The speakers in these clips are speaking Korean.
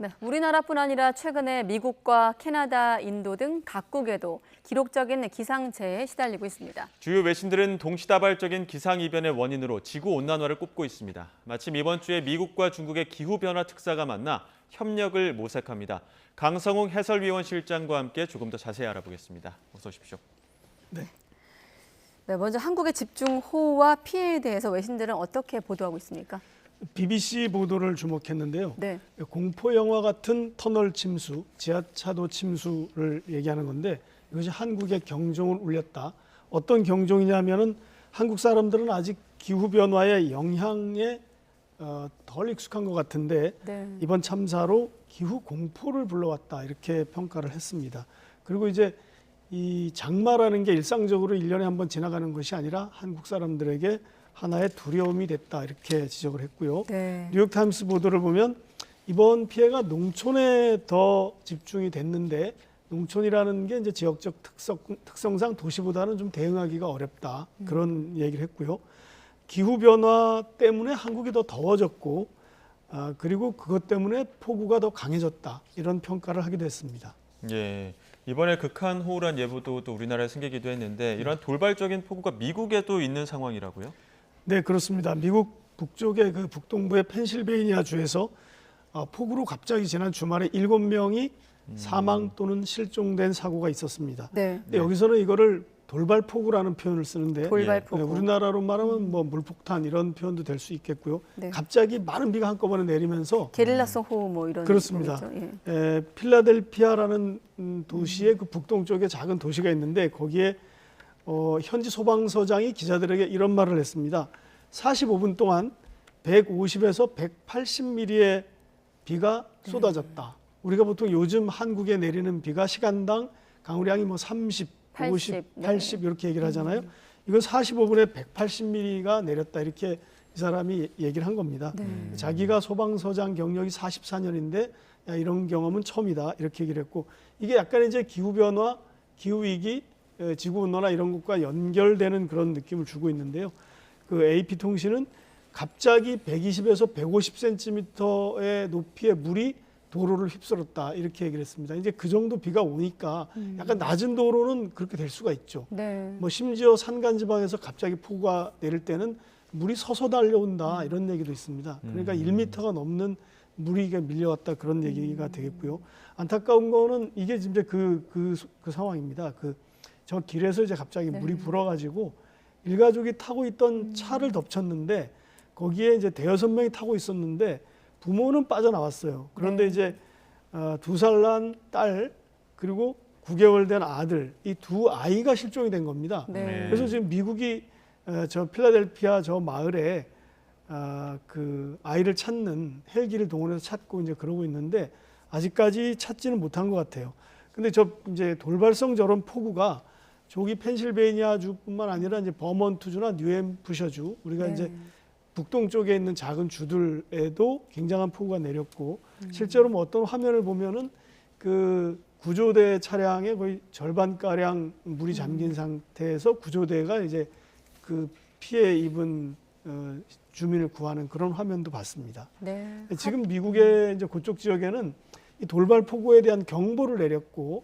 네, 우리나라뿐 아니라 최근에 미국과 캐나다, 인도 등 각국에도 기록적인 기상재해에 시달리고 있습니다. 주요 외신들은 동시다발적인 기상이변의 원인으로 지구온난화를 꼽고 있습니다. 마침 이번 주에 미국과 중국의 기후변화 특사가 만나 협력을 모색합니다. 강성웅 해설위원 실장과 함께 조금 더 자세히 알아보겠습니다. 어서 오십시오. 네, 먼저 한국의 집중호우와 피해에 대해서 외신들은 어떻게 보도하고 있습니까? BBC 보도를 주목했는데요. 네. 공포 영화 같은 터널 침수, 지하차도 침수를 얘기하는 건데 이것이 한국의 경종을 울렸다. 어떤 경종이냐면은 한국 사람들은 아직 기후 변화의 영향에 덜 익숙한 것 같은데 네. 이번 참사로 기후 공포를 불러왔다 이렇게 평가를 했습니다. 그리고 이제 이 장마라는 게 일상적으로 1년에 한 번 지나가는 것이 아니라 한국 사람들에게 하나의 두려움이 됐다 이렇게 지적을 했고요. 네. 뉴욕타임스 보도를 보면 이번 피해가 농촌에 더 집중이 됐는데 농촌이라는 게 이제 지역적 특성상 도시보다는 좀 대응하기가 어렵다 그런 얘기를 했고요. 기후 변화 때문에 한국이 더 더워졌고 그리고 그것 때문에 폭우가 더 강해졌다 이런 평가를 하기도 했습니다. 예, 이번에 극한 호우란 예보도 또 우리나라에 생기기도 했는데 이런 돌발적인 폭우가 미국에도 있는 상황이라고요? 네, 그렇습니다. 미국 북쪽의 그 북동부의 펜실베이니아 주에서 폭우로 갑자기 지난 주말에 7명이 사망 또는 실종된 사고가 있었습니다. 네. 근데 여기서는 이거를 돌발폭우라는 표현을 쓰는데 돌발폭우. 우리나라로 말하면 뭐 물폭탄 이런 표현도 될 수 있겠고요. 네. 갑자기 많은 비가 한꺼번에 내리면서 게릴라성 호우 뭐 이런 그렇습니다. 거겠죠? 예. 필라델피아라는 도시의 그 북동쪽에 작은 도시가 있는데 거기에 현지 소방서장이 기자들에게 이런 말을 했습니다. 45분 동안 150에서 180mm의 비가 쏟아졌다. 우리가 보통 요즘 한국에 내리는 비가 시간당 강우량이 뭐 30, 50, 80 이렇게 얘기를 하잖아요. 이건 45분에 180mm가 내렸다 이렇게 이 사람이 얘기를 한 겁니다. 자기가 소방서장 경력이 44년인데 야, 이런 경험은 처음이다 이렇게 얘기를 했고 이게 약간 이제 기후변화, 기후위기, 지구온난화 이런 것과 연결되는 그런 느낌을 주고 있는데요. 그 AP통신은 갑자기 120에서 150cm의 높이의 물이 도로를 휩쓸었다 이렇게 얘기를 했습니다. 이제 그 정도 비가 오니까 약간 낮은 도로는 그렇게 될 수가 있죠. 네. 뭐 심지어 산간지방에서 갑자기 폭우가 내릴 때는 물이 서서 달려온다 이런 얘기도 있습니다. 그러니까 1m가 넘는 물이 밀려왔다 그런 얘기가 되겠고요. 안타까운 거는 이게 이제 그 상황입니다. 저 길에서 이제 갑자기 물이 불어가지고 일가족이 타고 있던 차를 덮쳤는데 거기에 이제 대여섯 명이 타고 있었는데 부모는 빠져나왔어요. 그런데 이제 2살 난 딸 그리고 9개월 된 아들 이 두 아이가 실종이 된 겁니다. 네. 그래서 지금 미국이 저 필라델피아 저 마을에 그 아이를 찾는 헬기를 동원해서 찾고 이제 그러고 있는데 아직까지 찾지는 못한 것 같아요. 근데 저 이제 돌발성 저런 폭우가 저기 펜실베이니아주뿐만 아니라 이제 버먼트주나 뉴햄프셔주 우리가 이제 북동쪽에 있는 작은 주들에도 굉장한 폭우가 내렸고 실제로 뭐 어떤 화면을 보면은 그 구조대 차량의 거의 절반가량 물이 잠긴 상태에서 구조대가 이제 그 피해 입은 주민을 구하는 그런 화면도 봤습니다. 네. 지금 미국의 이제 그쪽 지역에는 이 돌발 폭우에 대한 경보를 내렸고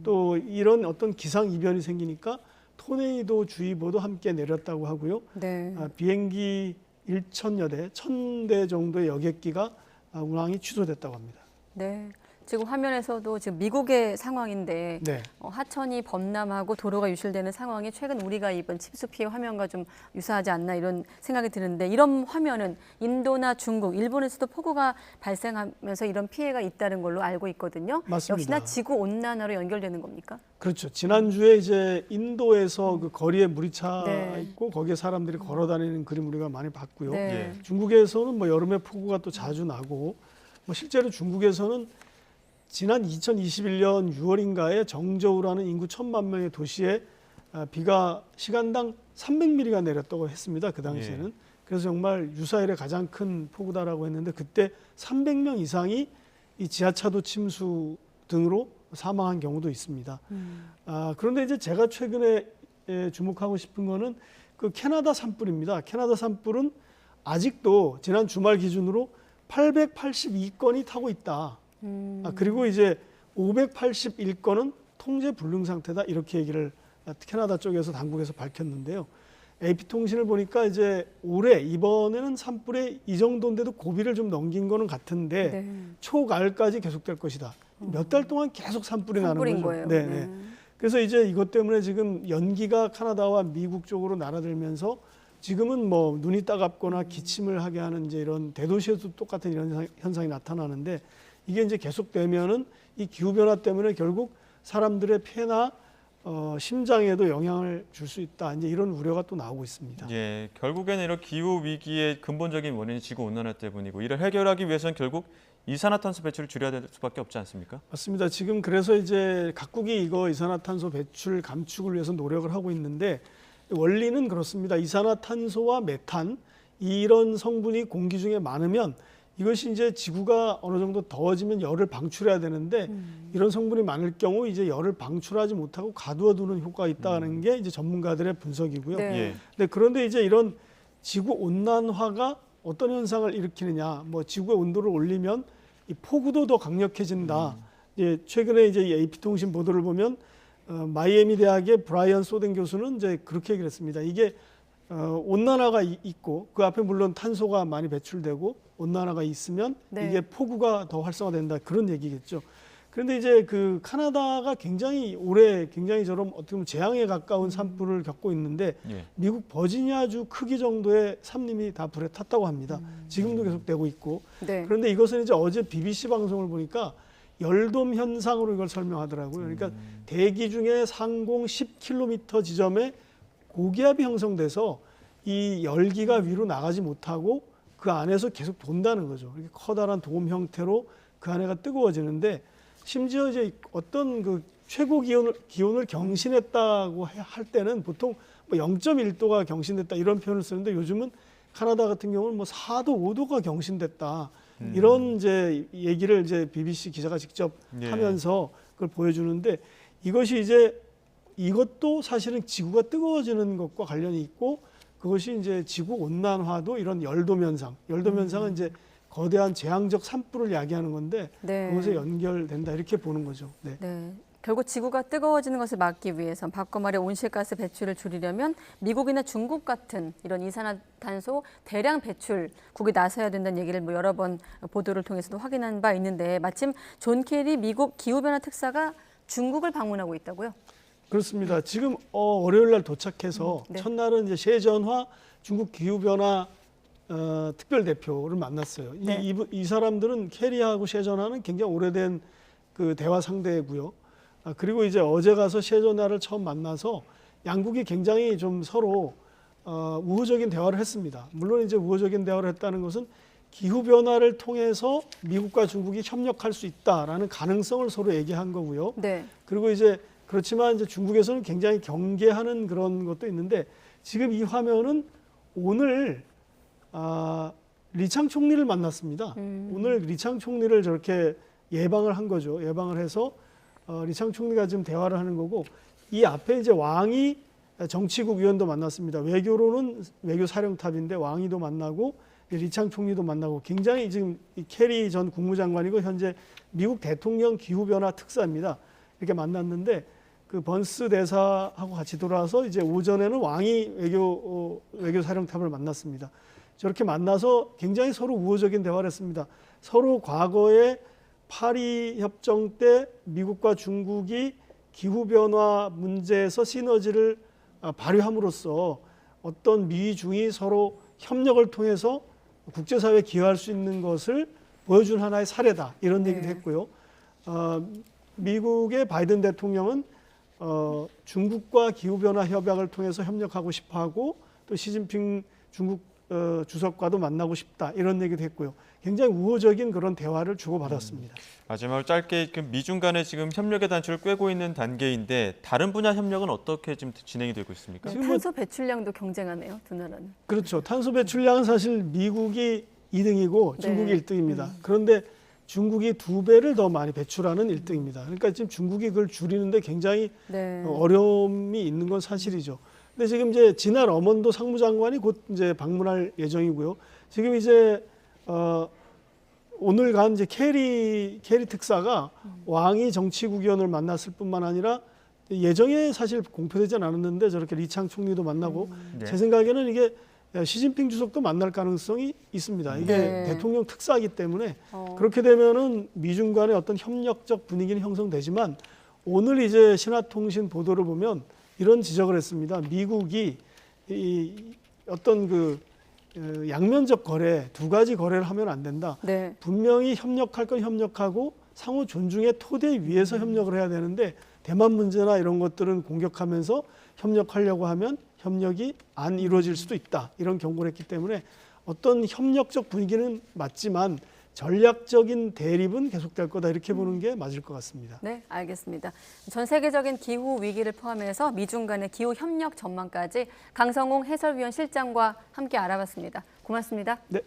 또 이런 어떤 기상 이변이 생기니까 토네이도 주의보도 함께 내렸다고 하고요. 네. 비행기 1,000여 대, 1,000대 정도의 여객기가 운항이 취소됐다고 합니다. 네. 지금 화면에서도 지금 미국의 상황인데 네. 하천이 범람하고 도로가 유실되는 상황이 최근 우리가 입은 침수 피해 화면과 좀 유사하지 않나 이런 생각이 드는데 이런 화면은 인도나 중국, 일본에서도 폭우가 발생하면서 이런 피해가 있다는 걸로 알고 있거든요. 맞습니다. 역시나 지구 온난화로 연결되는 겁니까? 그렇죠. 지난주에 이제 인도에서 그 거리에 물이 차 네. 있고 거기에 사람들이 걸어 다니는 그림 우리가 많이 봤고요. 네. 중국에서는 뭐 여름에 폭우가 또 자주 나고 뭐 실제로 중국에서는 지난 2021년 6월인가에 정저우라는 인구 1,000만 명의 도시에 비가 시간당 300mm가 내렸다고 했습니다. 그 당시에는. 그래서 정말 유사일의 가장 큰 폭우다라고 했는데 그때 300명 이상이 이 지하차도 침수 등으로 사망한 경우도 있습니다. 그런데 이제 제가 최근에 주목하고 싶은 거는 그 캐나다 산불입니다. 캐나다 산불은 아직도 지난 주말 기준으로 882건이 타고 있다. 그리고 이제 581건은 통제 불능 상태다 이렇게 얘기를 캐나다 쪽에서 당국에서 밝혔는데요. AP통신을 보니까 이제 올해 이번에는 산불에 이 정도인데도 고비를 좀 넘긴 거는 같은데 네. 초가을까지 계속될 것이다. 몇 달 동안 계속 산불이 나는 산불인 거죠. 거예요. 네, 네. 네. 그래서 이제 이것 때문에 지금 연기가 카나다와 미국 쪽으로 날아들면서 지금은 뭐 눈이 따갑거나 기침을 하게 하는 이제 이런 대도시에도 똑같은 이런 현상이 나타나는데 이게 이제 계속되면은 이 기후 변화 때문에 결국 사람들의 폐나 심장에도 영향을 줄 수 있다. 이제 이런 우려가 또 나오고 있습니다. 예, 결국에는 이런 기후 위기의 근본적인 원인이 지구 온난화 때문이고 이를 해결하기 위해서는 결국 이산화탄소 배출을 줄여야 될 수밖에 없지 않습니까? 맞습니다. 지금 그래서 이제 각국이 이거 이산화탄소 배출 감축을 위해서 노력을 하고 있는데 원리는 그렇습니다. 이산화탄소와 메탄 이런 성분이 공기 중에 많으면 이것이 이제 지구가 어느 정도 더워지면 열을 방출해야 되는데 이런 성분이 많을 경우 이제 열을 방출하지 못하고 가두어두는 효과가 있다는 게 이제 전문가들의 분석이고요. 네. 예. 네, 그런데 이제 이런 지구 온난화가 어떤 현상을 일으키느냐, 뭐 지구의 온도를 올리면 이 폭우도 더 강력해진다. 최근에 이제 AP통신 보도를 보면 마이애미 대학의 브라이언 소덴 교수는 이제 그렇게 얘기를 했습니다. 이게 온난화가 있고 그 앞에 물론 탄소가 많이 배출되고 온난화가 있으면 네. 이게 폭우가 더 활성화된다 그런 얘기겠죠. 그런데 이제 그 카나다가 굉장히 올해 굉장히 저런 어떻게 보면 재앙에 가까운 산불을 겪고 있는데 예. 미국 버지니아주 크기 정도의 산림이 다 불에 탔다고 합니다. 지금도 계속되고 있고. 네. 그런데 이것은 이제 어제 BBC 방송을 보니까 열돔 현상으로 이걸 설명하더라고요. 그러니까 대기 중에 상공 10km 지점에 고기압이 형성돼서 이 열기가 위로 나가지 못하고 그 안에서 계속 돈다는 거죠. 이렇게 커다란 돔 형태로 그 안에가 뜨거워지는데 심지어 이제 어떤 그 최고 기온을 경신했다고 할 때는 보통 뭐 0.1도가 경신됐다 이런 표현을 쓰는데 요즘은 카나다 같은 경우는 뭐 4도, 5도가 경신됐다. 이런 이제 얘기를 이제 BBC 기자가 직접 예. 하면서 그걸 보여주는데 이것이 이제 이것도 사실은 지구가 뜨거워지는 것과 관련이 있고 그것이 이제 지구 온난화도 이런 열돔 현상은 이제 거대한 재앙적 산불을 야기하는 건데 네. 그것에 연결된다 이렇게 보는 거죠. 네. 네. 결국 지구가 뜨거워지는 것을 막기 위해선 바꿔 말해 온실가스 배출을 줄이려면 미국이나 중국 같은 이런 이산화탄소 대량 배출국이 나서야 된다는 얘기를 뭐 여러 번 보도를 통해서도 확인한 바 있는데 마침 존 케리 미국 기후변화 특사가 중국을 방문하고 있다고요? 그렇습니다. 지금 월요일 날 도착해서 네. 첫날은 이제谢전화 중국 기후변화 특별 대표를 만났어요. 네. 이 사람들은 케리하고谢전화는 굉장히 오래된 그 대화 상대고요. 그리고 이제 어제 가서谢전화를 처음 만나서 양국이 굉장히 좀 서로 우호적인 대화를 했습니다. 물론 이제 우호적인 대화를 했다는 것은 기후 변화를 통해서 미국과 중국이 협력할 수 있다라는 가능성을 서로 얘기한 거고요. 네. 그리고 이제 그렇지만 이제 중국에서는 굉장히 경계하는 그런 것도 있는데 지금 이 화면은 오늘 리창 총리를 만났습니다. 오늘 리창 총리를 저렇게 예방을 한 거죠. 예방을 해서 리창 총리가 지금 대화를 하는 거고 이 앞에 이제 왕이 정치국 위원도 만났습니다. 외교로는 외교사령탑인데 왕이도 만나고 리창 총리도 만나고 굉장히 지금 이 케리 전 국무장관이고 현재 미국 대통령 기후변화 특사입니다. 이렇게 만났는데 그 번스 대사하고 같이 돌아와서 이제 오전에는 왕이 외교사령탑을 만났습니다. 저렇게 만나서 굉장히 서로 우호적인 대화를 했습니다. 서로 과거에 파리 협정 때 미국과 중국이 기후변화 문제에서 시너지를 발휘함으로써 어떤 미중이 서로 협력을 통해서 국제사회에 기여할 수 있는 것을 보여준 하나의 사례다. 이런 얘기도 했고요. 미국의 바이든 대통령은 중국과 기후변화 협약을 통해서 협력하고 싶어하고 또 시진핑 중국 주석과도 만나고 싶다. 이런 얘기도 했고요. 굉장히 우호적인 그런 대화를 주고받았습니다. 마지막으로 짧게 미중 간에 지금 협력의 단추를 꿰고 있는 단계인데 다른 분야 협력은 어떻게 지금 진행이 되고 있습니까? 지금 탄소 배출량도 경쟁하네요, 두 나라는. 그렇죠. 탄소 배출량은 사실 미국이 2등이고 중국이 네. 1등입니다. 그런데 중국이 2배를 더 많이 배출하는 1등입니다. 그러니까 지금 중국이 그걸 줄이는데 굉장히 네. 어려움이 있는 건 사실이죠. 근데 지금 이제 진할 어먼도 상무장관이 곧 이제 방문할 예정이고요. 지금 이제 오늘 간 이제 케리 특사가 왕이 정치 국위원을 만났을 뿐만 아니라 예정에 사실 공표되진 않았는데 저렇게 리창 총리도 만나고 네. 제 생각에는 이게 시진핑 주석도 만날 가능성이 있습니다. 이게 네. 대통령 특사이기 때문에 그렇게 되면은 미중 간의 어떤 협력적 분위기는 형성되지만 오늘 이제 신화통신 보도를 보면 이런 지적을 했습니다. 미국이 이 어떤 그 양면적 거래, 두 가지 거래를 하면 안 된다. 네. 분명히 협력할 건 협력하고 상호 존중의 토대 위에서 협력을 해야 되는데 대만 문제나 이런 것들은 공격하면서 협력하려고 하면 협력이 안 이루어질 수도 있다. 이런 경고를 했기 때문에 어떤 협력적 분위기는 맞지만 전략적인 대립은 계속될 거다. 이렇게 보는 게 맞을 것 같습니다. 네, 알겠습니다. 전 세계적인 기후 위기를 포함해서 미중 간의 기후 협력 전망까지 강성웅 해설위원 실장과 함께 알아봤습니다. 고맙습니다. 네.